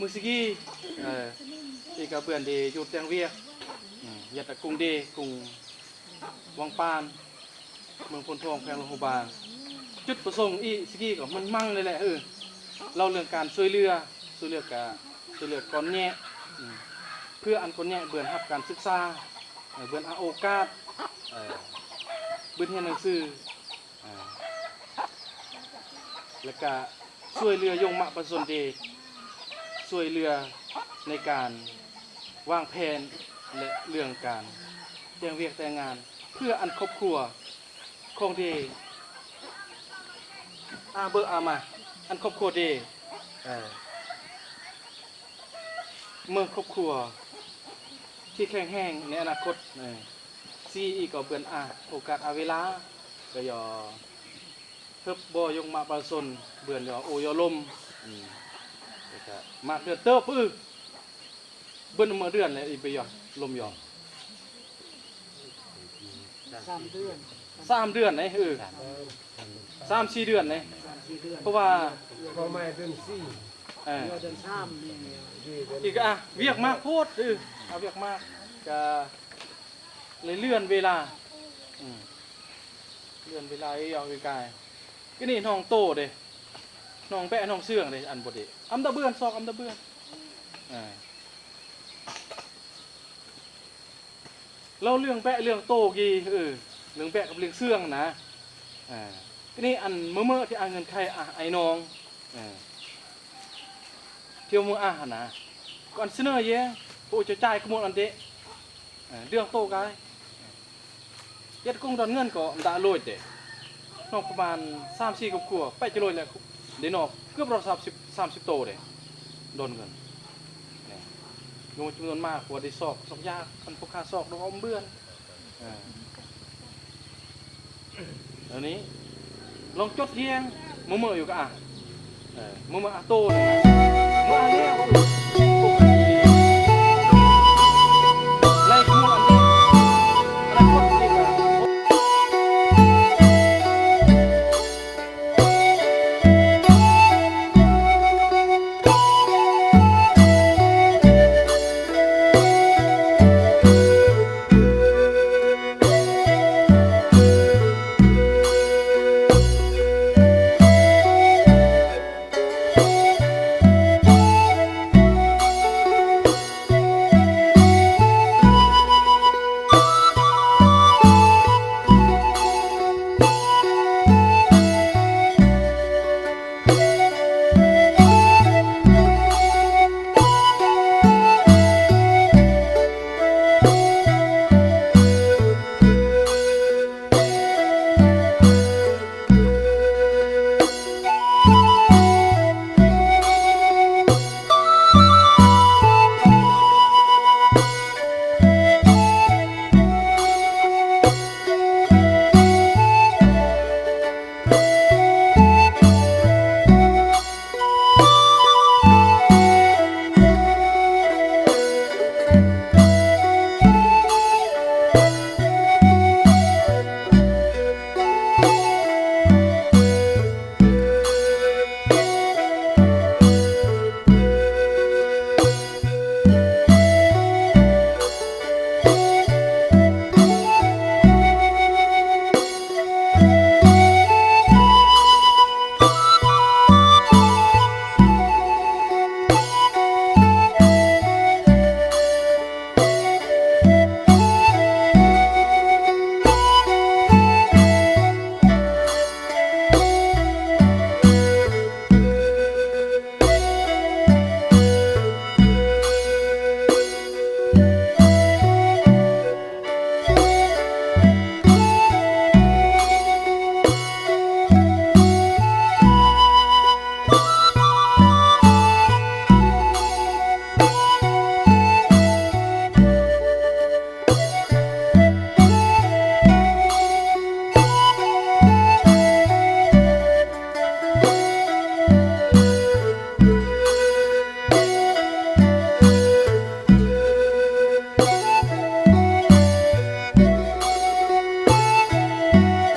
มือสกี้อีกกับเพื่อนดีอยู่เตียงเวียกยัดตะกุงดีกุงวังปานเมืองพลทองแพงโลหะบางจุดประสงค์อีสกี้ก็มันมั่งเลยแหละเราเรื่องการช่วยเหลือก่อนแง่เพื่ออันก่อนแง่เบื่อรับการศึกษาเบื่อโอกาสเบื่อเรียนหนังสือแล้วก็ช่วยเหลือยงมะประสนเดชช่วยเหลือในการวางแผนและเรื่องการแต่งเวียกแต่งงานเพื่ออันครอบครัวของเดเบอร์อามาอันครอบครัวเดเมื่อครอบครัวที่แข็งแรงในอนาคตซีอีก็เบือนโอกาสเวลาก็ยอเพิ่มบ่ยงมาประสนเบือนยอโอยอลมมาเดือนเติบเบิ่นมาเดือนเลยอีไปยอลมยอ3 เดือนไหน3-4 เดือนไหนเพราะว่าก็ไม่เดือน4เดือน3นี่อีกเวียกมากโพดเวียกมากก็เลยเลื่อนเวลาเอาไกลๆก็นี่น้องโตเด้น้องแปะน้องเสื่องเด้อันบ่ได้อำตะเบือนซอกอำตะเบือนเราเรื่องแปะเรื่องโตกี่เรื่องแปะกับเรื่องเสื่องนะก็นี่อันเมื่อที่เงินใครไอ้น้องเที่ยวมือนะก่อนเสนอเยอะผู้จะจ่ายขโมยอันเดะเรื่องโตกันยัดกุ้งดอนเงินก็ด่าลอยเตะนอกประมาณ3-4 กว่าไปจะลอยแล้วเดี๋ยวนอกเกือบ30 โตเลยโดนเงินงูจำนวนมากกว่าได้ซอกยากคันพวกข้าซอกดอกอมเบื่อนอันนี้ลองจดเทียงมืออยู่ก็มือโตเลยมือเลี้ยง